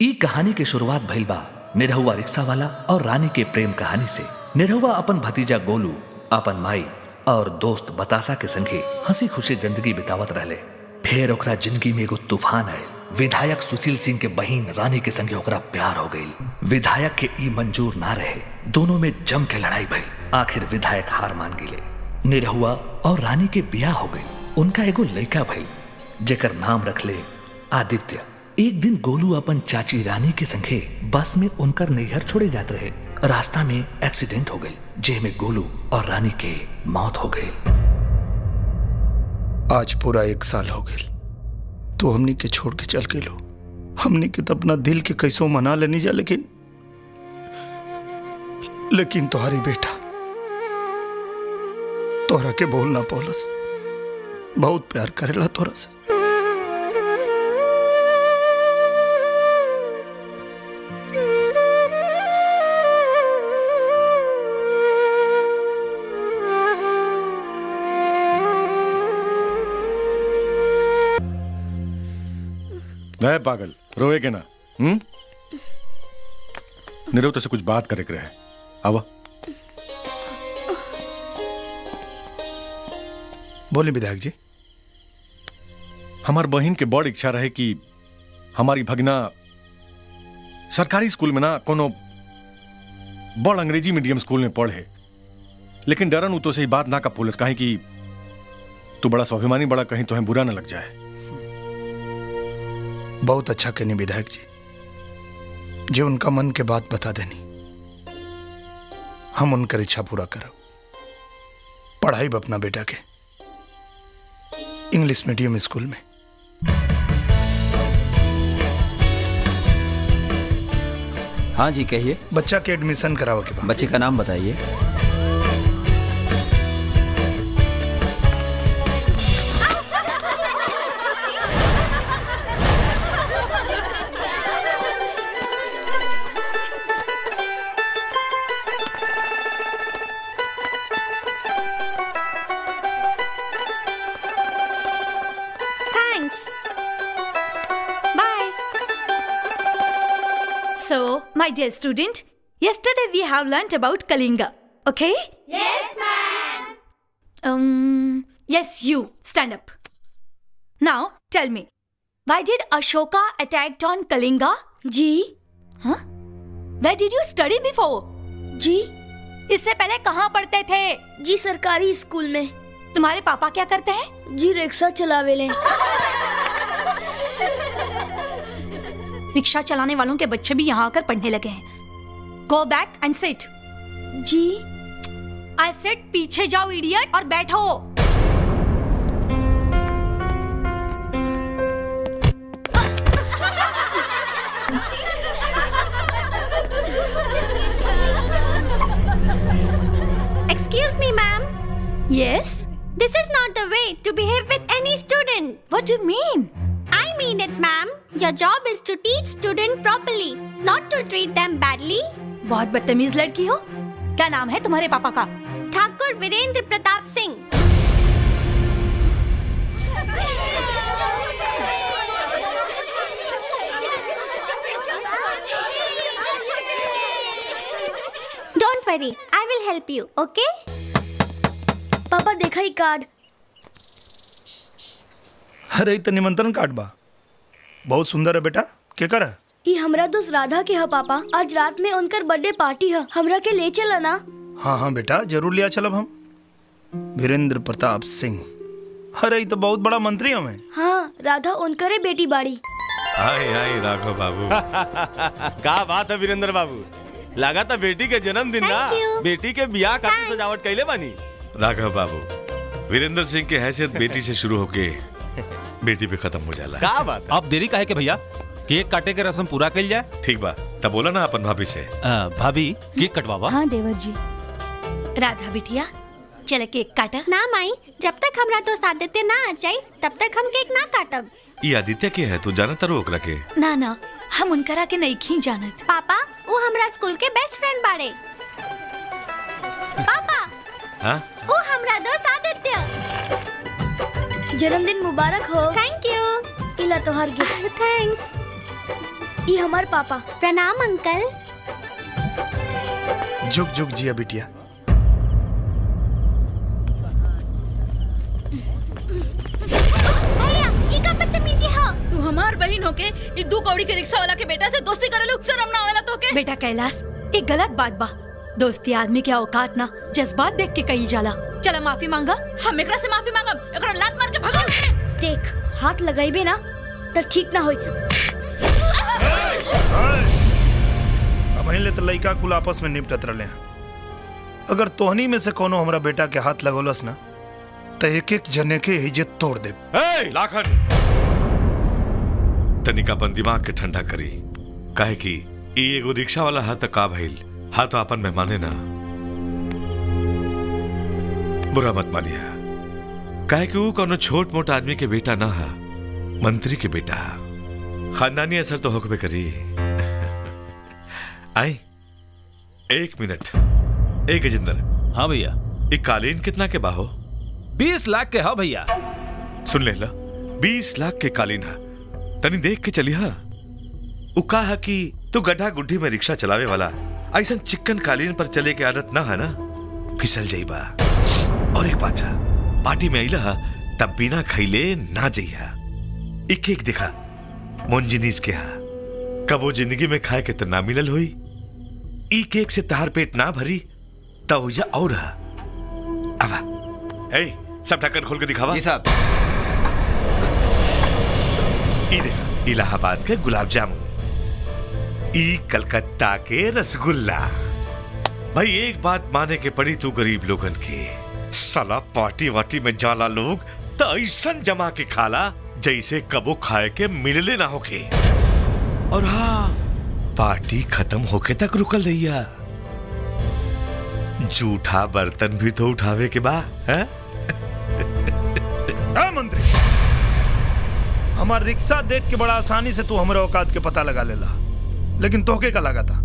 ई कहानी के शुरुआत भइल बा निरहुआ रिक्शा वाला और रानी के प्रेम कहानी से। निरहुआ अपन भतीजा गोलू, अपन माई और दोस्त बतासा के संगे हंसी खुशी जिंदगी बितावत रहले। फिर ओकरा जिंदगी में एगो तूफान आए। विधायक सुशील सिंह के बहिन रानी के संगे ओकरा प्यार हो गई। विधायक के ई मंजूर ना रहे, दोनों में जम के लड़ाई भइल। आखिर विधायक हार मान गिले। निरहुआ और रानी के ब्याह हो गई। उनका एगो लड़का भइल जेकर नाम रखले आदित्य। एक दिन गोलू अपन चाची रानी के संगे बस में उनकर नैहर छोड़े जाते रहे। रास्ता में एक्सीडेंट हो गई, जेमे गोलू और रानी के मौत हो गई। आज पूरा 1 साल हो गई तो हमनी के छोड़ के चल गए लो। हमनी के तो अपना दिल के कैसो मना लेनी जा, लेकिन तुम्हारी बेटा तोहरा के बोल ना पौलस, बहुत प्यार करेला तोहरा से। नहीं पागल, रोए के ना। निरव तो से कुछ बात करे के रहे। आवा। बोले विधायक जी। हमार बहन के बड़ इच्छा रहे कि हमारी भगना सरकारी स्कूल में ना कोनो बड़ अंग्रेजी मीडियम स्कूल में पढ़े, लेकिन डरन तो से ही बात ना का पुलिस कहीं कि तू बड़ा स्वाभिमानी बड़ा, कहीं तो बुरा ना लग जाए। बहुत अच्छा कहनी विधायक जी, जो उनका मन के बात बता देनी। हम उनकर इच्छा पूरा करब। पढ़ाई अपना बेटा के इंग्लिश मीडियम स्कूल में। हाँ जी कहिए। बच्चा के एडमिशन कराओ के बाद। बच्चे का नाम बताइए। So, my dear student, yesterday we have learnt about Kalinga, okay? Yes, ma'am. Yes, you. Stand up. Now, tell me, why did Ashoka attack on Kalinga? जी। Huh? Where did you study before? जी। इससे पहले कहाँ पढ़ते थे? जी सरकारी school में। तुम्हारे पापा क्या करते हैं? जी रिक्शा चलावेले। रिक्शा चलाने वालों के बच्चे भी यहाँ आकर पढ़ने लगे हैं। Go back and sit. जी। I said पीछे जाओ इडियट और बैठो। Excuse me, ma'am. Yes? This is not the way to behave with any student. What do you mean? I mean it, ma'am. Your job is to teach student properly, not to treat them badly. बहुत बदतमीज लड़की हो। क्या नाम है तुम्हारे पापा का? ठाकुर Virendra Pratap Singh. Don't worry, I will help you, okay? पापा देखा ही कार्ड। अरे तो निमंत्रण कार्ड बा, बहुत सुंदर है बेटा। क्या कर? ये हमरा दोस्त राधा के है पापा। आज रात में उनकर बर्थडे पार्टी है, हमरा के ले चला ना। हाँ हाँ बेटा, जरूर लिया चलब हम। वीरेंद्र प्रताप सिंह, अरे तो बहुत बड़ा मंत्री हमें। हाँ, राधा उनकरे बेटी बाड़ी। आई आई राघव बाबू। क्या बात है वीरेंद्र बाबू, लगा था बेटी के जन्मदिन ना, बेटी के ब्याह का सजावट कैले बानी। राघव बाबू, वीरेंद्र सिंह के हैसियत बेटी से शुरू होके बेटी पे खत्म हो जाला। क्या बात है? आप देरी काहे के भैया, केक काटे के रस्म पूरा कर जाए। ठीक बा, तब बोला ना अपन भाभी से। भाभी केक कटवावा। हाँ देवर जी। राधा बिटिया चले केक काटा। ना माई, जब तक हमरा दोस्त आदित्य ना आ जाए तब तक हम केक ना काटब। ये आदित्य के है, तू जानता रो ओकरा के? ना ना, हम उनकरा के नहीं खी जानत। पापा, वो हमरा स्कूल के बेस्ट फ्रेंड बाड़े। पापा, हाँ? वो हमरा दोस्त आदित्य। जन्मदिन मुबारक हो। Thank you. इला तोहर गिफ्ट। थैंक्स। ये हमार पापा। प्रणाम अंकल। जुग जुग जिया बिटिया। भैया ये का बदतमीजी है। तू हमार बहन होके ये 2 कौड़ी के रिक्शा वाला के बेटा से दोस्ती करेलू, शर्म ना आवेला तोके? बेटा कैलाश, एक गलत बात बा। दोस्ती आदमी के औकात ना जज्बात देख के कही जाला। चला माफी मांगा। हम एकरा से माफी मांगब, एकरा लात मार के भगा दे। देख हाथ लगाइबे ना तो ठीक ना होई। अब ले तो लइका कुल आपस में निपटत रहे हैं। अगर तोहनी में से कोनो हमरा बेटा के हाथ लगोलस ना तो एक एक जने के इज्जत तोड़ दे। लाखन तनिक अपन दिमाग के ठंडा करी, काहे कि ई एगो रिक्शा वाला हाथ का भइल, हाँ तो अपन मेहमाने ना। बुरा मत मानिया, काहे कि वो कोनो छोट मोट आदमी के बेटा ना है, मंत्री के बेटा। खानदानी असर तो होकबे करी। आई 1 मिनट। ए गजेंद्र। हाँ भैया। ये कालीन कितना के बाहो? 20 लाख के हाँ भैया। सुन ले ला, 20 लाख के कालीन है, तनी देख के चली। हाँ उ कहा कि तू गड्ढा गुड्ढी में रिक्शा चलावे वाला ऐसा चिकन कालीन पर चले के आदत ना है ना, फिसल जाइबा। और एक बात है, पार्टी में आइला तब बिना खैले ना जइहा। एक एक देखा मोनजिनीस के हा, कबो जिंदगी में खाए के तो ना मिलल हुई। ई केक से तहार पेट ना भरी तब हो जा और हा। आवा ए सब ढक्कन खोल के दिखावा। जी साहब। ई देखा इलाहाबाद के गुलाब जामुन, ई कलकत्ता के रसगुल्ला। भाई एक बात माने के पड़ी तू गरीब लोगन के, साला पार्टी वार्टी में जाला लोग तो ऐसा जमा के खाला जैसे कबो खाए के मिलले ना होके। और हाँ, पार्टी खत्म होके तक रुकल रहिया। जूठा बर्तन भी तो उठावे के बा है? मंत्री, हमार रिक्शा देख के बड़ा आसानी से तू हमारे औकात के पता लगा लेला, लेकिन तोहके का लगा था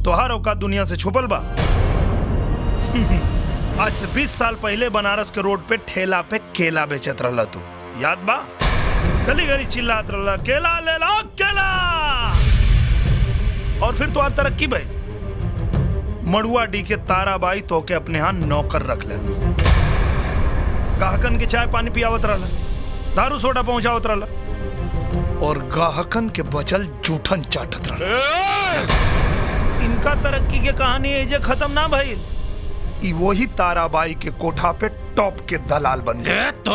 तोहार औकात दुनिया से छुपल बा। आज से 20 साल पहले बनारस के रोड पे ठेला पे केला बेचत रहला तू, याद बा? गली गली चिल्लात रहला, केला ले लो केला। और फिर तो तरक्की भाई मड़ुआ डी के ताराबाई तो के अपने यहाँ नौकर रख ले, गाहकन के चाय पानी पियावत रहला, दारू सोडा पहुंचावत रहला, और गाहकन के बचल जूठन चाटत रहला। इनका तरक्की के कहानी एजे खत्म ना भइल। ई वही ताराबाई के कोठा पे टॉप के दलाल बन गए तो।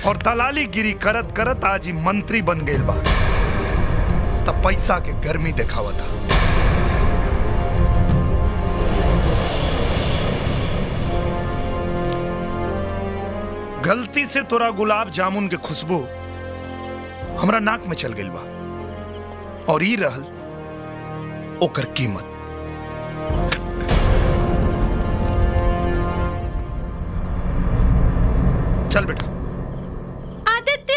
और दलाली गिरी करत करत आज ही मंत्री बन गए बा। तब पैसा के गर्मी दिखावा था। गलती से तोरा गुलाब जामुन के खुशबू हमरा नाक में चल गई बा, और ई रहल ओकर कीमत। चल बेटा। आदित्य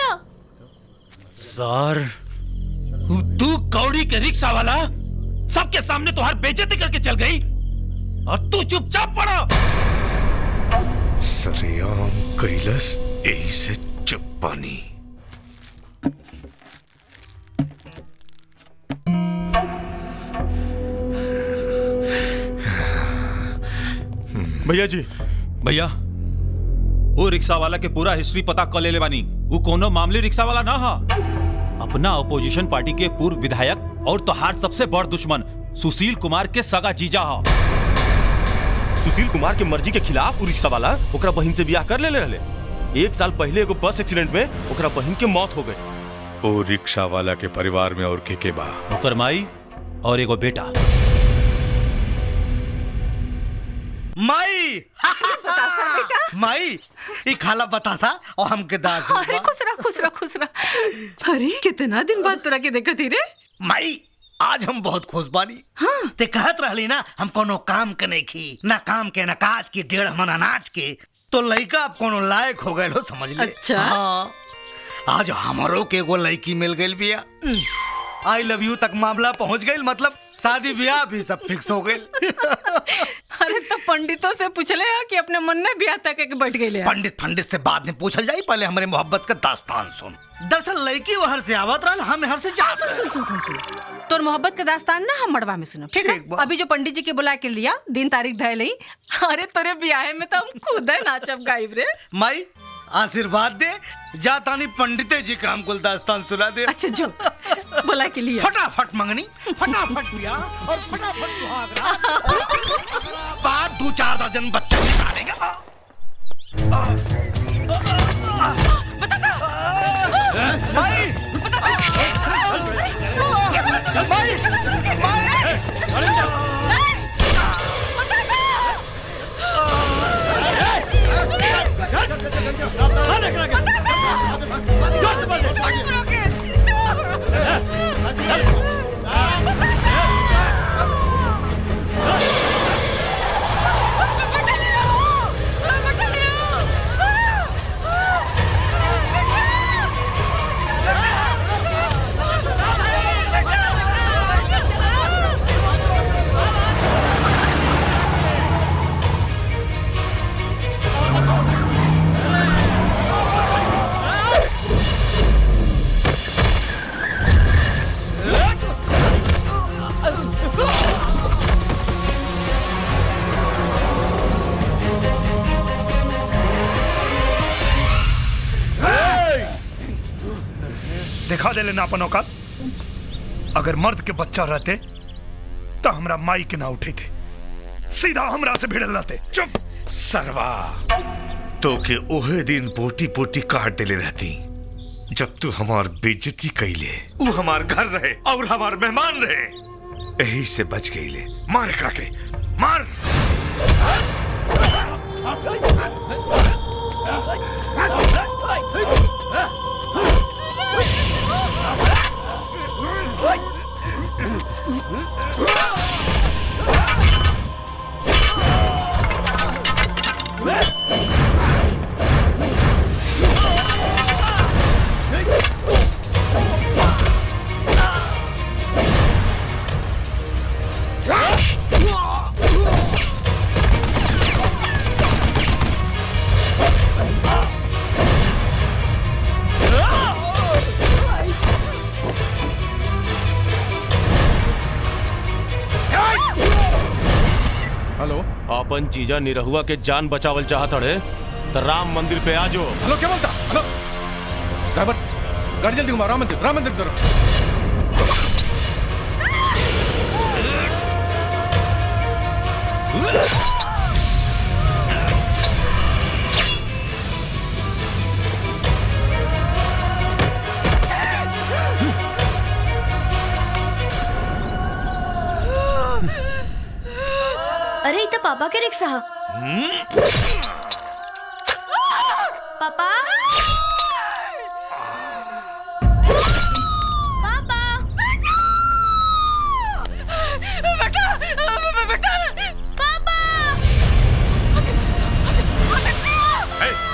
सर, तू कौड़ी के रिक्शा वाला सबके सामने तुम्हारी बेइज्जती करके चल गई और तू चुपचाप पड़ा। सरेआम कैलस यही से चुप पानी। भैया जी। भैया, वो रिक्शा वाला के पूरा हिस्ट्री पता कर ले बानी। वो कोनो मामले रिक्शा वाला ना हा, अपना अपोजिशन पार्टी के पूर्व विधायक और तोहार सबसे बड़ दुश्मन सुशील कुमार के सगा जीजा हा। सुशील कुमार के मर्जी के खिलाफ रिक्शा वाला ओकरा बहन से ब्याह कर ले रहले। 1 साल पहले एगो बस एक्सीडेंट में ओकरा बहन के मौत हो गई। ओ रिक्शा वाला के परिवार में और के बा? ओकर माई और एगो बेटा। माई बतासा बेटा, माई ई खाला बतासा और हमके दास। अरे खुश रह। अरे कितना दिन बाद तोरा के देखत ही रे। माई आज हम बहुत खुश बानी। हाँ। ते कहत रहली ना हम कोनो काम के नहीं खी, ना काम के ना काज की, 1.5 मन अनाज के, तो लड़का अब कोनो लायक हो गए हो, समझ ले। अच्छा। हाँ। आज हमारो के एगो लड़की मिल गई बिया। आई लव यू तक मामला पहुंच गई, मतलब शादी ब्याह भी सब फिक्स हो गई। अरे तो पंडितों से पूछले कि अपने मन में ब्याह तक के बैठ गए। पंडित से बाद में पूछल जाई, पहले हमारे मोहब्बत का दास्तान सुन। दरअसल लड़की वहर से आवत रहल, हम हर से जा। सुन। तोर मोहब्बत के दास्तान ना हम मड़वा में सुनो, ठीक है? अभी जो पंडित जी के बुला के लिया, दिन तारीख धय लई। अरे तोरे ब्याह में तो हम खुद है नाचब गाइब रे। माई आशीर्वाद दे, जा तानी पंडिते जी का हमको दास्तान सुना दे। अच्छा जो बुला के लिया। फटाफट मंगनी, फटाफट ब्याह और फटाफट सुहागरात। बाद 2-4 दर्जन बच्चे निकालेगा। दिखा दे लेना अपन औकात। अगर मर्द के बच्चा रहते तो हमरा माई के ना उठे थे, सीधा हमरा से भिड़ल रहते। चुप सरवा, तो के ओहे दिन पोटी पोटी काट देले रहती जब तू हमार बेइज्जती कैले। ऊ हमार घर रहे और हमार मेहमान रहे, यही से बच गईले। मार एकरा के, मार। अपन जीजा निरहुआ के जान बचावल चाहत हड़े तो राम मंदिर पे आ जाओ। हेलो, क्या बोलता? हेलो ड्राइवर, गाड़ी जल्दी घुमाओ। राम मंदिर की तरफ। अरे इतना पापा के रिक्शा। पापा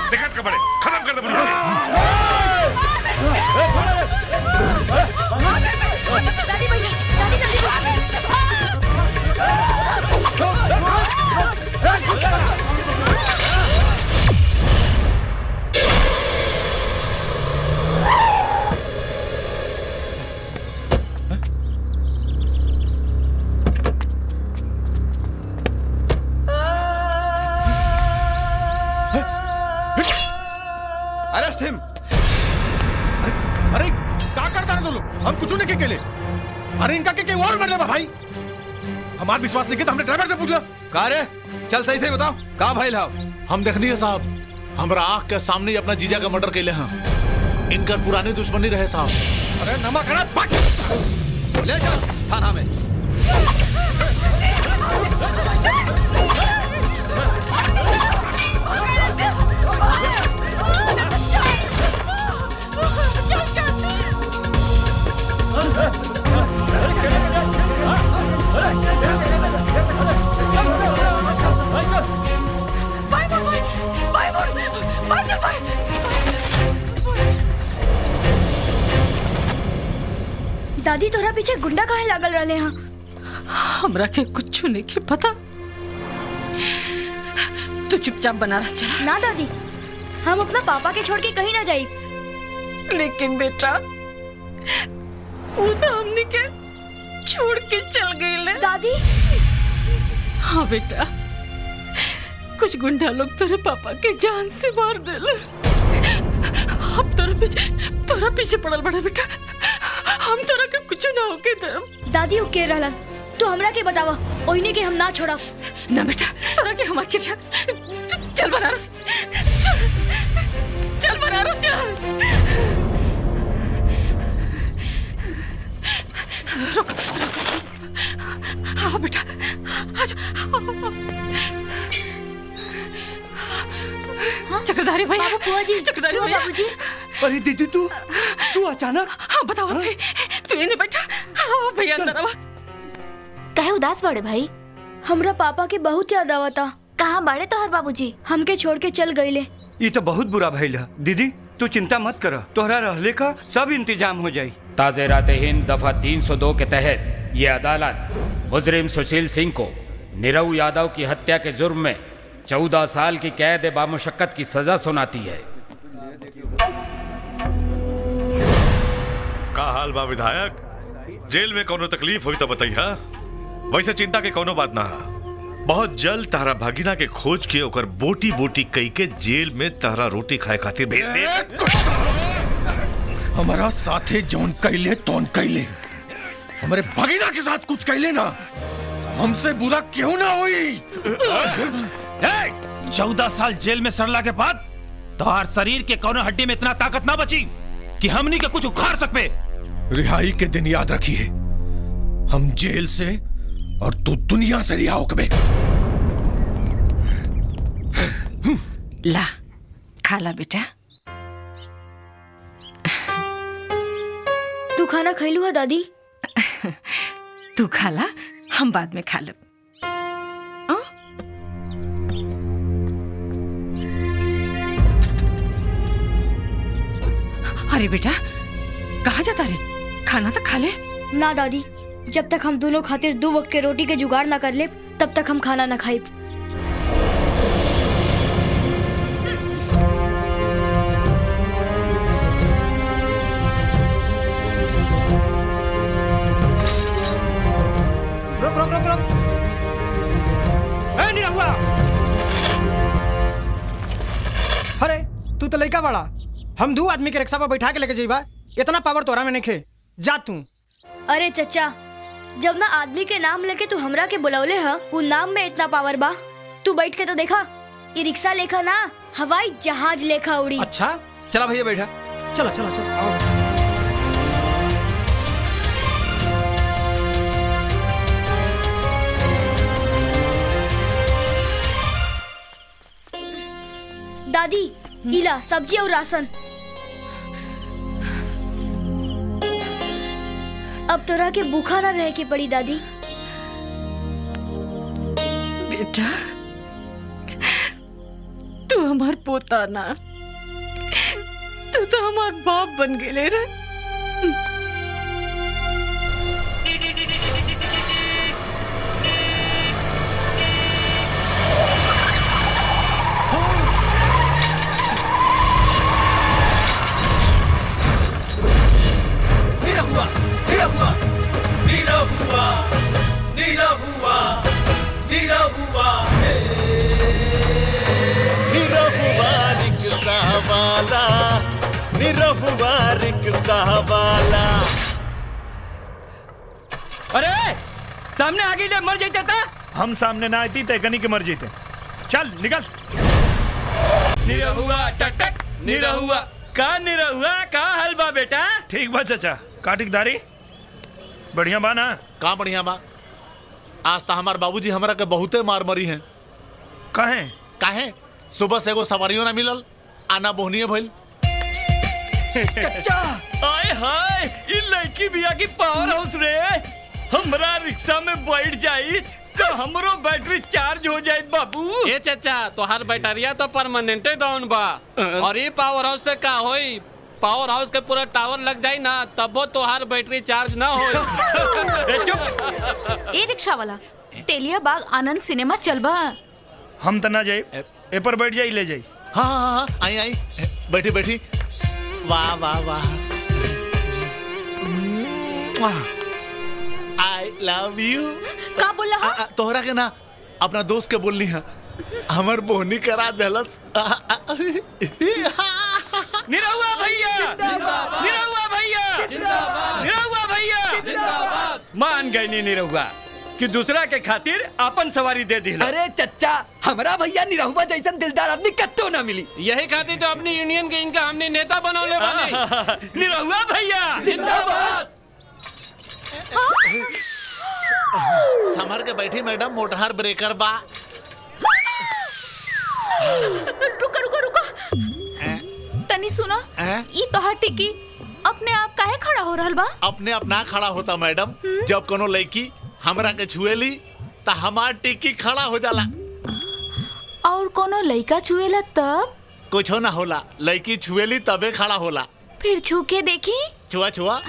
देखत का बड़े, खत्म कर दे बुढ़ा। दादी भैया, दादी अरेस्ट हिम। अरे क्या करता है तुम लोग? हम कुछ नहीं के लिए। अरे इनका के और मर ले भाई। हमारा विश्वास नहीं किया तो हमने ड्राइवर से पूछा। का रे? चल सही से बताओ का भाई लाओ। हम देखनी है साहब, हमरा आँख के सामने ही अपना जीजा का मर्डर कैले हैं। इनका पुरानी दुश्मनी रहे साहब। अरे नमा करा ले चल थाना में। दादी तोरा पीछे गुंडा काहे लागल रहले हैं? हमरा के कुछ नहीं के पता। तू चुपचाप बनारस चला। ना दादी, हम अपना पापा के छोड़ के कहीं ना जाई। लेकिन बेटा वो तो हमने के छोड़ के चल गई ले। दादी। हाँ बेटा, कुछ गुंडा लोग तेरे पापा के जान से मार देले। अब तोरा पीछे पड़ल बड़ा बेटा, हम तोरा के कुछ ना होके दे। दादी के रहलन तो हमरा के बतावा, ओइने के हम ना छोड़ा। ना बेटा, तोरा के हमार के चल बनारस, चल बनारस चल। रुक, हाँ बेटा, चक्रधारी भैया, चक्रधारी भैया। अरे दीदी तू अचानक। हाँ बताओ, तू ये नहीं बैठा। हाँ भैया अंदर आवा। काहे उदास बड़े भाई? हमरा पापा के बहुत याद आवता। कहाँ बाड़े तोहर बाबूजी? हमके छोड़ के चल गईले। ये तो बहुत बुरा भइल है। दीदी तू चिंता मत कर, तोहरा रहले का सब इंतजाम हो जाई। ताज़ेरात हिंद दफा 302 के तहत ये अदालत मुजरिम सुशील सिंह को नीरव यादव की हत्या के जुर्म में 14 साल की कैद बामुशक्कत की सजा सुनाती है। का हाल बा विधायक? जेल में कोनो तकलीफ हुई तो बताइए। वैसे चिंता के कोनो बात ना है। बहुत जल्द तारा भागिना के खोज के ओकर बोटी बोटी कई के जेल में तारा रोटी खाए खातिर भेज दे। हमारा साथे जौन कैले तौन कैले, हमारे भगीना के साथ कुछ कैले ना, हमसे बुरा क्यों ना हुई। 14 साल जेल में सरला के बाद तोहार शरीर के कोनो हड्डी में इतना ताकत ना बची कि हमनी के कुछ उखाड़ सकबे। रिहाई के दिन याद रखिए, हम जेल से और तू दुनिया से रिहा होकबे। ला खाला बेटा। तू खाना खैलू है दादी? तू खाला, हम बाद में खा लेब। अरे बेटा कहाँ जाता रे? खाना तो खा ले। ना दादी, जब तक हम दोनों खातिर 2 वक्त के रोटी के जुगाड़ ना कर ले तब तक हम खाना ना खाई। रुक रुक रुक रुक। ए नहीं हुआ। अरे तू तो लड़का बड़ा, हम 2 आदमी के रिक्शा पर बैठा के लेके जाइबा, इतना पावर तोरा में नहीं जा तू। अरे चचा, जब ना आदमी के नाम लेके तू हमरा के बुलावले हा, वो नाम में इतना पावर बा। तू बैठ के तो देखा, ये रिक्शा लेखा ना हवाई जहाज लेखा उड़ी। अच्छा चला भैया बैठा, चलो चलो चलो आओ। दादी इला सब्जी और राशन। अब तोरा के भूखा ना रह के पड़ी दादी। बेटा तू हमार पोता ना, तू तो हमार बाप बन गेले रे। अरे सामने आ गई मर जाते था। हम सामने ना आती तैकनी के मर जाते। चल निकल। निरहुआ टक निरहुआ का हल बा बेटा? ठीक बा चाचा। काटिकदारी बढ़िया बा ना? का बढ़िया बा। आज तो हमार बाबूजी हमरा के बहुते मार मरी हैं। काहे? सुबह से एगो सवारियों ना मिलल, आना बोहनिए भइल। कच्चा आए हाय, इ लड़की बिया की पावर हाउस रे। हमरा रिक्शा में बैठ जाई तो हमरो बैटरी चार्ज हो जाए बाबू। ए चाचा, तो हर बैटरिया तो परमानेंट डाउन बा। और ये पावर हाउस से का होई? पावर हाउस के पूरा टावर लग जाई ना, तब तो हर बैटरी चार्ज ना होई। ए रिक्शा वाला, तेलिया बाग आनंद सिनेमा चलबा। हम तना जाए, ए पर बैठ जाई, ले जाई। हाँ आई बैठी बैठी। वाह वाह वाह। I love you. का बोल रहा तोहरा के ना अपना दोस्त के बोलनी है, हमर बोहनी करा देलस। निरहुआ भैया, निरहुआ भैया, निरहुआ भैया, मान गई नी निरहुआ कि दूसरा के खातिर अपन सवारी दे दी। अरे चच्चा, हमारा भैया निरहुआ जैसन दिलदार आदमी कत्तो ना मिली। यही खातिर तो अपनी यूनियन के इनका हमने नेता बनौले बने। निरहुआ भैया जिंदाबाद। समर के बैठी मैडम, मोटहर ब्रेकर बा। रुको रुको रुको, तनी सुनो, ई तोहार टिकी अपने आप काहे खड़ा हो रहल बा? अपने आप ना खड़ा होता मैडम, जब कोनो लड़की हमरा के छुएली त हमार टिक्की खड़ा हो जाला। और कोनो लड़का छुएला तब? कुछो ना होला, लड़की छुएली तबे खड़ा होला। फिर छू के देखी। छुआ छुआ।